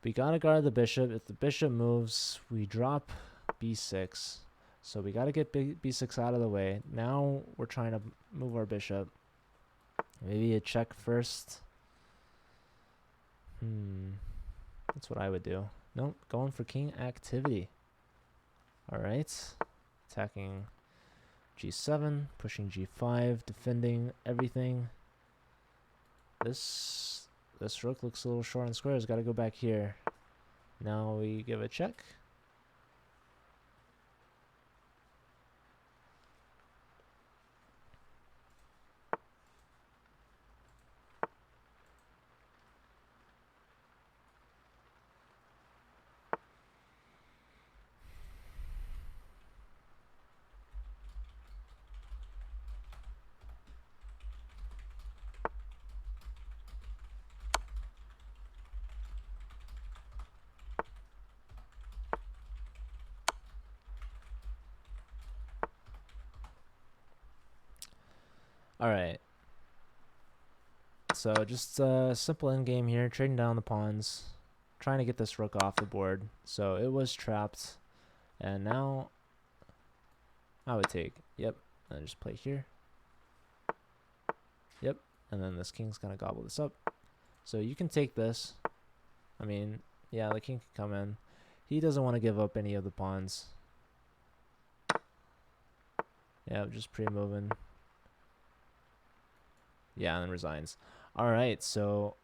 we gotta guard the bishop. If the bishop moves, we drop b6. So we gotta get b6 out of the way. Now we're trying to move our bishop. Maybe a check first. That's what I would do. Nope, going for king activity. All right, attacking g7, pushing g5, defending everything. This rook looks a little short on squares. Got to go back here. Now we give a check. All right. So just a simple endgame here, trading down the pawns, trying to get this rook off the board. So it was trapped, and now I would take. Yep, and just play here. Yep, and then this king's gonna gobble this up. So you can take this. I mean, yeah, the king can come in. He doesn't want to give up any of the pawns. Yeah, just pre-moving. Yeah, and then resigns. All right, so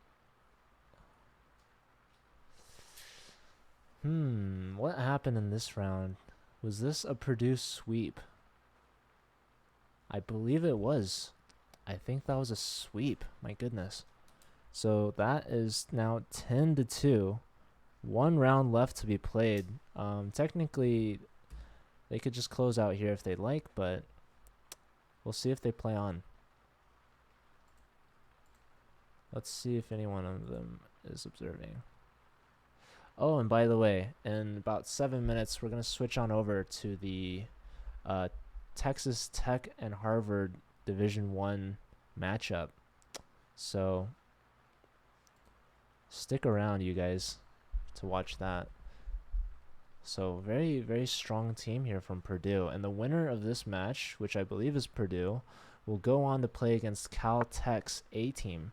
What happened in this round? Was this a Purdue sweep? I believe it was. I think that was a sweep. My goodness. So that is now 10-2. One round left to be played. Technically, they could just close out here if they'd like, but we'll see if they play on. Let's see if any one of them is observing. Oh, and by the way, in about 7 minutes, we're going to switch on over to the Texas Tech and Harvard Division I matchup. So stick around, you guys, to watch that. So very, very strong team here from Purdue. And the winner of this match, which I believe is Purdue, will go on to play against Caltech's A team.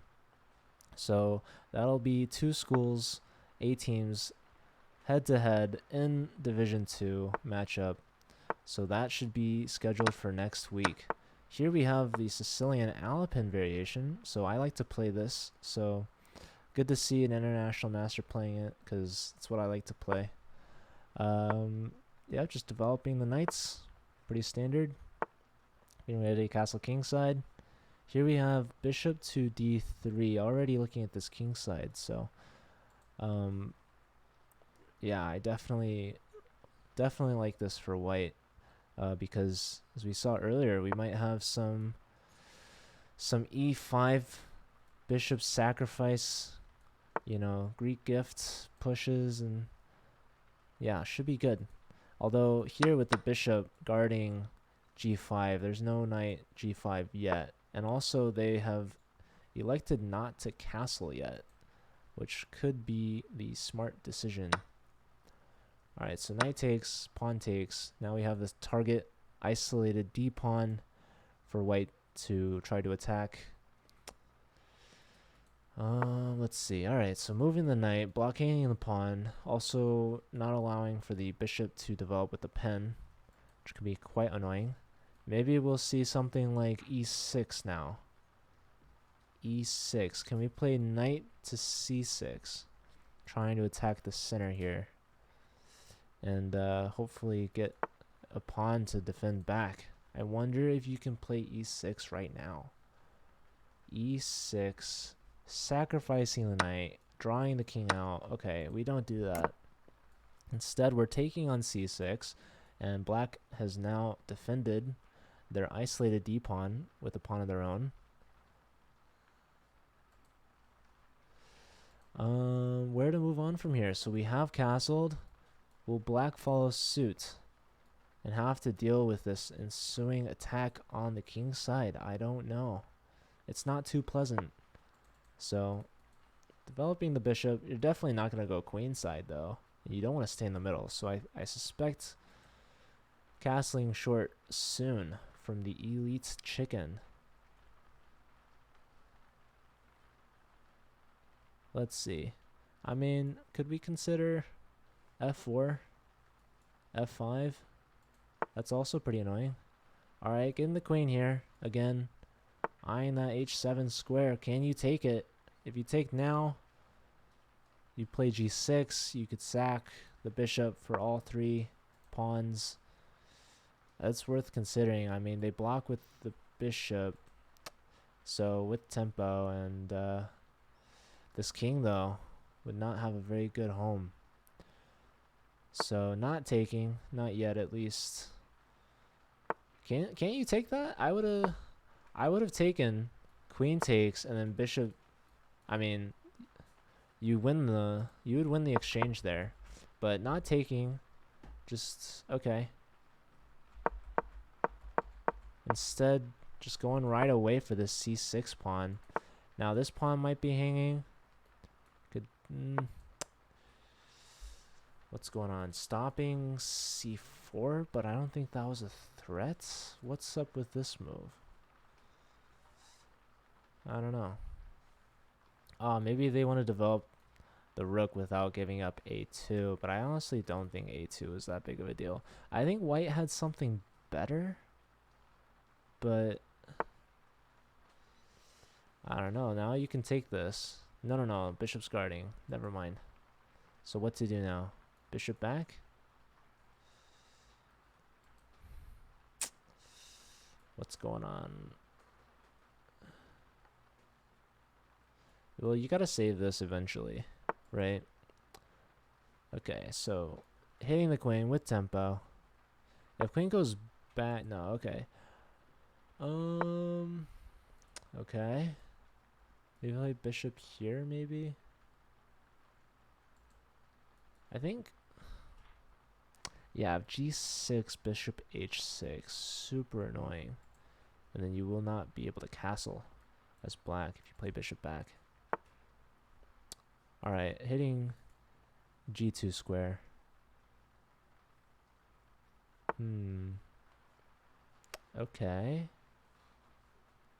So that'll be two schools, A teams, head-to-head in Division II matchup. So that should be scheduled for next week. Here we have the Sicilian Alpin variation. So I like to play this. So good to see an international master playing it, because it's what I like to play. Yeah, just developing the knights. Pretty standard. Getting ready to castle kingside. Here we have bishop to d3. Already looking at this kingside. So yeah, I definitely like this for white, because as we saw earlier, we might have some e5 bishop sacrifice, Greek gift pushes, and yeah, should be good. Although here with the bishop guarding g5, there's no knight g5 yet, and also they have elected not to castle yet, which could be the smart decision. Alright, so knight takes, pawn takes. Now we have this target isolated d pawn for white to try to attack. Let's see. Alright, so moving the knight, blockading the pawn, also not allowing for the bishop to develop with the pen, which could be quite annoying. Maybe we'll see something like e6 now. e6. Can we play knight to c6? Trying to attack the center here. And hopefully get a pawn to defend back. I wonder if you can play e6 right now. e6, sacrificing the knight, drawing the king out. Okay, we don't do that. Instead, we're taking on c6, and black has now defended their isolated d-pawn with a pawn of their own. Where to move on from here? So we have castled. Will black follow suit and have to deal with this ensuing attack on the king's side? I don't know. It's not too pleasant. So developing the bishop, you're definitely not going to go queen side though. You don't want to stay in the middle. So I suspect castling short soon from the elite chicken. Let's see. I mean, could we consider f4, f5? That's also pretty annoying. Alright, getting the queen here. Again, eyeing that h7 square. Can you take it? If you take now, you play g6. You could sack the bishop for all three pawns. That's worth considering. I mean, they block with the bishop, so with tempo, and this king, though, would not have a very good home. So not taking, not yet at least. Can't you take that? I would have taken queen takes and then bishop. I mean, you would win the exchange there, but not taking. Just okay. Instead, just going right away for this c6 pawn. Now this pawn might be hanging. Could. What's going on? Stopping c4, but I don't think that was a threat. What's up with this move? I don't know. Maybe they want to develop the rook without giving up a2, but I honestly don't think a2 is that big of a deal. I think white had something better, but I don't know. Now you can take this. No, bishop's guarding. Never mind. So what to do now? Bishop back. What's going on? Well, you gotta save this eventually, right? Okay, so hitting the queen with tempo. If queen goes back, no, okay. Okay. Maybe play bishop here, maybe? I think, yeah, g6, bishop h6, super annoying. And then you will not be able to castle as black if you play bishop back. Alright, hitting g2 square. Okay.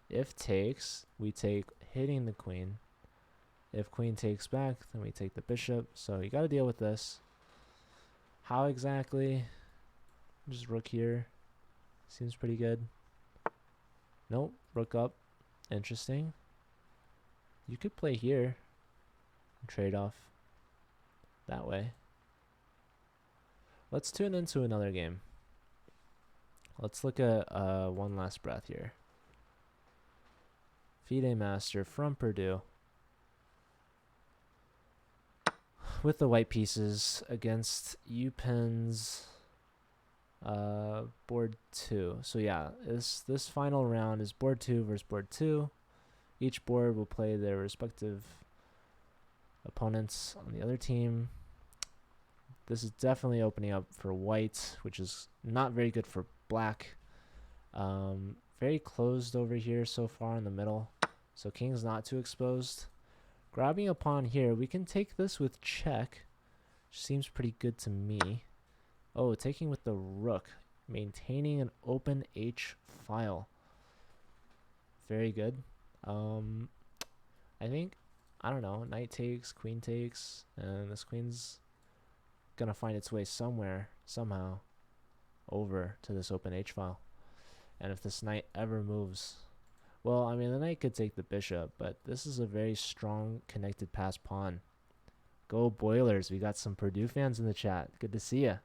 If takes, we take hitting the queen. If queen takes back, then we take the bishop. So you gotta deal with this. How exactly? Just rook here. Seems pretty good. Nope, rook up. Interesting. You could play here. Trade off that way. Let's tune into another game. Let's look at one last breath here. FIDE Master from Purdue. With the white pieces against UPenn's board 2. So yeah, this final round is board 2 versus board 2. Each board will play their respective opponents on the other team. This is definitely opening up for white, which is not very good for black. Very closed over here so far in the middle. So king's not too exposed. Grabbing a pawn here, we can take this with check, which seems pretty good to me. Oh, taking with the rook, maintaining an open H file. Very good. I think, I don't know, knight takes, and this queen's gonna find its way somewhere, somehow, over to this open H file. And if this knight ever moves, well, I mean, the knight could take the bishop, but this is a very strong connected pass pawn. Go Boilers. We got some Purdue fans in the chat. Good to see you.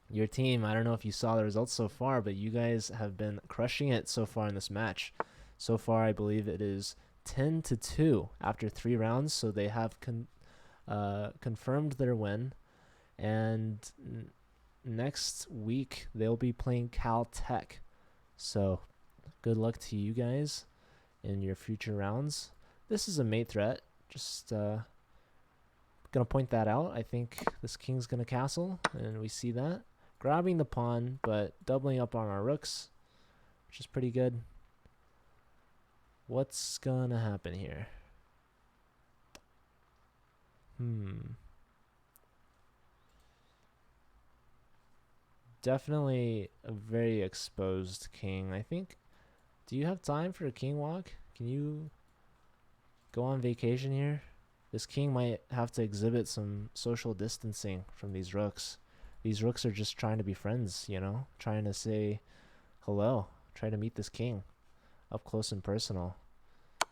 Your team, I don't know if you saw the results so far, but you guys have been crushing it so far in this match. So far, I believe it is 10-2 after 3 rounds, so they have confirmed their win. And next week, they'll be playing Caltech. So good luck to you guys in your future rounds. This is a mate threat. Just gonna point that out. I think this king's gonna castle, and we see that. Grabbing the pawn, but doubling up on our rooks, which is pretty good. What's gonna happen here? Definitely a very exposed king. I think, do you have time for a king walk? Can you go on vacation here? This king might have to exhibit some social distancing from these rooks. These rooks are just trying to be friends, you know? Trying to say hello. Try to meet this king up close and personal.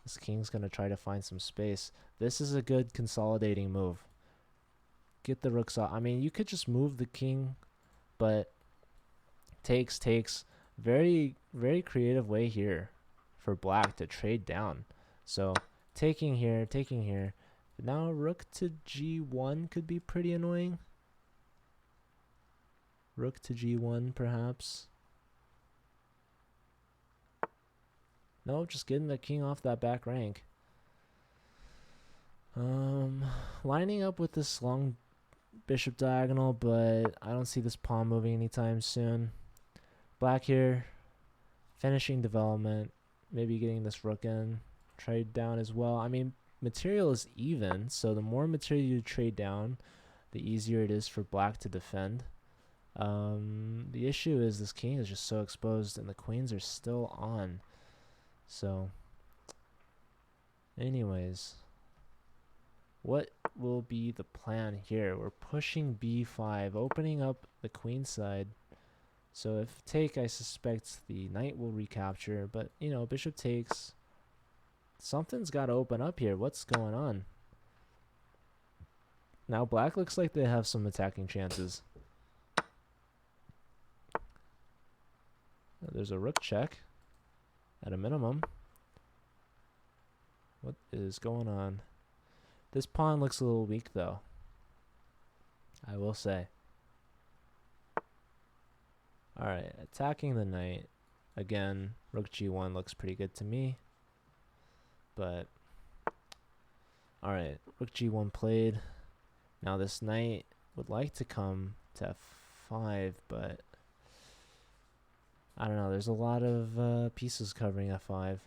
This king's going to try to find some space. This is a good consolidating move. Get the rooks off. I mean, you could just move the king, but takes. Very, very creative way here for black to trade down. So taking here. Now rook to g1 could be pretty annoying. Rook to g1 perhaps. No, just getting the king off that back rank. Lining up with this long bishop diagonal, but I don't see this pawn moving anytime soon. Black here, finishing development, maybe getting this rook in, trade down as well. I mean, material is even, so the more material you trade down, the easier it is for black to defend. The issue is this king is just so exposed, and the queens are still on. So, anyways, what will be the plan here? We're pushing b5, opening up the queen side. So if take, I suspect the knight will recapture, but, you know, bishop takes. Something's got to open up here. What's going on? Now black looks like they have some attacking chances. There's a rook check at a minimum. What is going on? This pawn looks a little weak though, I will say. Alright, attacking the knight. Again, rook g1 looks pretty good to me. But, alright, rook g1 played. Now this knight would like to come to f5, but I don't know. There's a lot of pieces covering f5.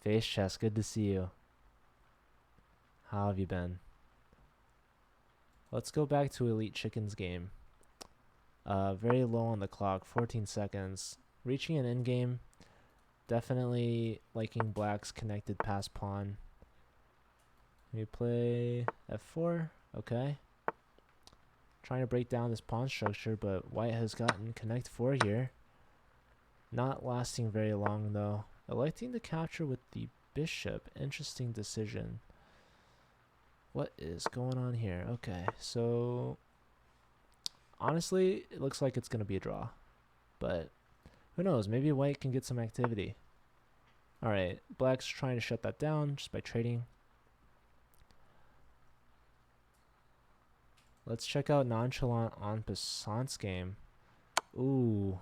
Face chess, good to see you. How have you been? Let's go back to Elite Chicken's game. Very low on the clock, 14 seconds. Reaching an endgame. Definitely liking black's connected pass pawn. We play f4. Okay. Trying to break down this pawn structure, but white has gotten connect 4 here. Not lasting very long though. Electing to capture with the bishop. Interesting decision. What is going on here? Okay, so honestly, it looks like it's going to be a draw. But who knows? Maybe white can get some activity. Alright, black's trying to shut that down just by trading. Let's check out Nonchalant en Passant's game. Ooh.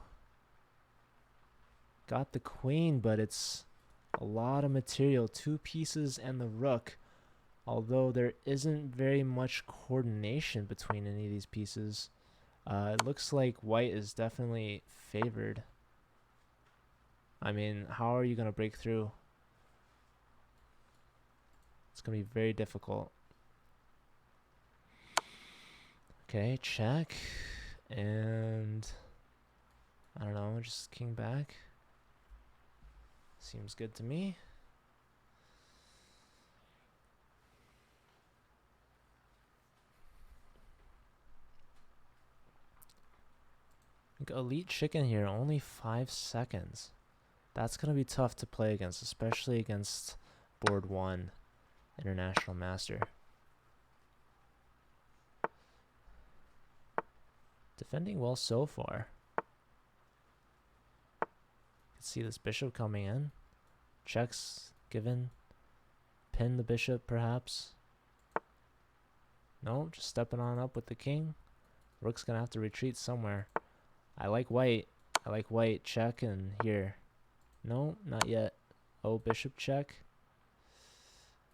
Got the queen, but it's a lot of material. 2 pieces and the rook. Although there isn't very much coordination between any of these pieces. It looks like white is definitely favored. I mean, how are you going to break through? It's going to be very difficult. Okay, check. And I don't know, just king back. Seems good to me. Elite Chicken here, only 5 seconds. That's going to be tough to play against, especially against board 1 International Master. Defending well so far. You can see this bishop coming in. Checks given. Pin the bishop perhaps. No, just stepping on up with the king. Rook's going to have to retreat somewhere. I like white. I like white. Check and here. No, not yet. Oh, bishop check.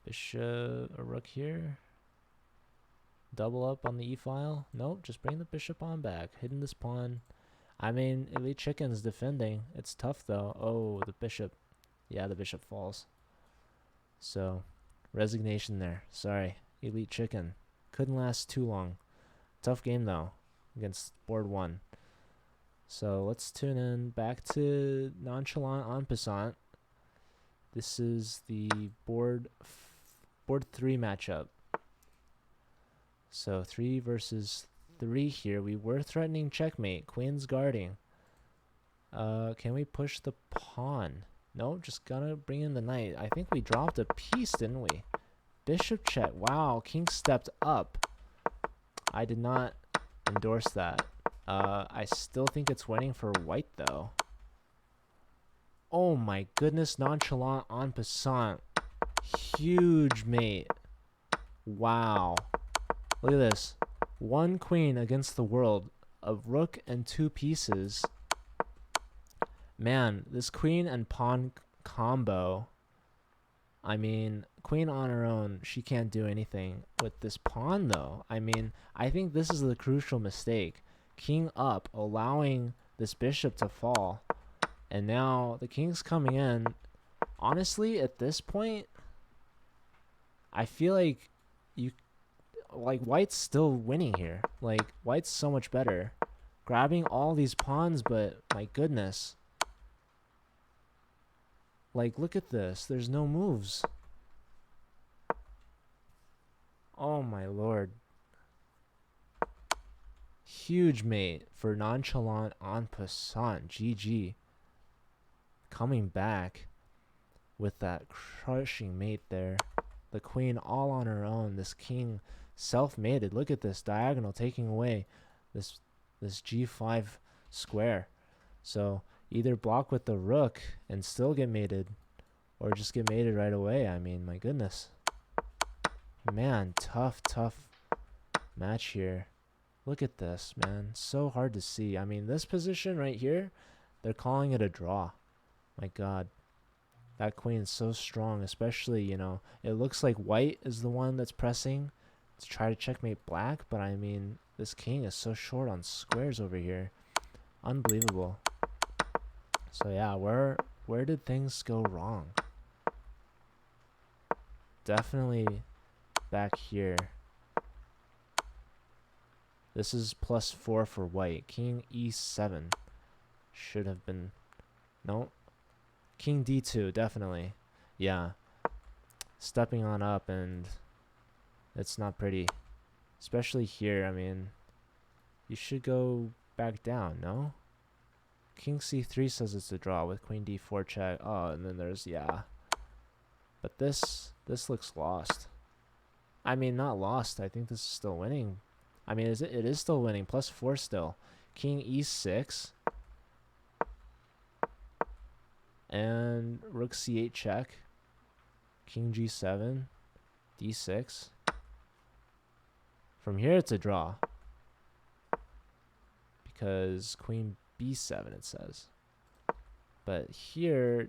Bishop, a rook here. Double up on the e-file. Nope, just bring the bishop on back. Hidden this pawn. I mean, Elite Chicken's defending. It's tough though. Oh, the bishop. Yeah, the bishop falls. So, resignation there. Sorry, Elite Chicken. Couldn't last too long. Tough game though, against board 1. So let's tune in back to Nonchalant en Passant. This is the board 3 matchup. So 3 versus 3 here. We were threatening checkmate. Queen's guarding. Can we push the pawn? No, just gonna bring in the knight. I think we dropped a piece, didn't we? Bishop check. Wow, king stepped up. I did not endorse that. I still think it's winning for white though. Oh my goodness, Nonchalant en Passant. Huge mate. Wow. Look at this. 1 queen against the world. A rook and 2 pieces. Man, this queen and pawn combo. I mean, queen on her own, she can't do anything. With this pawn though, I mean, I think this is the crucial mistake. King up, allowing this bishop to fall. And now the king's coming in. Honestly, at this point, I feel like white's still winning here. Like, white's so much better. Grabbing all these pawns, but my goodness. Like, look at this. There's no moves. Oh my lord. Huge mate for Nonchalant en Passant. GG. Coming back with that crushing mate there. the queen all on her own. This king self-mated. Look at this diagonal taking away this g5 square. So either block with the rook and still get mated, or just get mated right away. I mean, my goodness. Man, tough match here. Look at this, man. So hard to see. I mean, this position right here, they're calling it a draw. My God. That queen is so strong, especially, you know, it looks like white is the one that's pressing to try to checkmate black, but I mean, this king is so short on squares over here. Unbelievable. So yeah, where did things go wrong? Definitely back here. This is +4 for white. King E7 should have been... No. King D2, definitely. Yeah. Stepping on up, and it's not pretty. Especially here, I mean, you should go back down, no? King C3 says it's a draw with Queen D4 check. Oh, and then there's, yeah. But this looks lost. I mean, not lost. I think this is still winning. I mean, it is still winning. +4 still. King E6. And rook C8 check. King G7. D6. From here, it's a draw. Because Queen B7, it says. But here,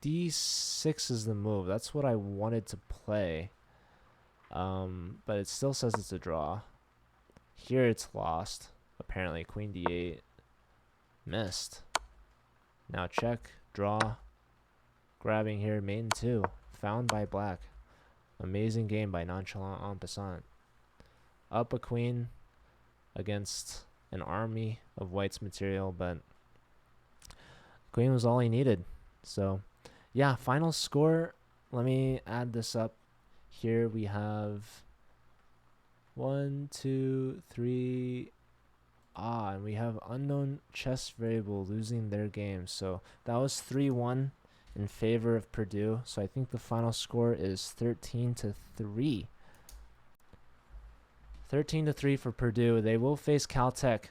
D6 is the move. That's what I wanted to play. But it still says it's a draw. Here it's lost. Apparently, Queen D8 missed. Now check, draw, grabbing here, main 2, found by black. Amazing game by Nonchalant en passant. Up a queen against an army of white's material, but queen was all he needed. So, yeah, final score. Let me add this up. Here we have 1, 2, 3. And we have unknown chess variable losing their game. So that was 3-1 in favor of Purdue. So I think the final score is 13-3. 13-3 for Purdue. They will face Caltech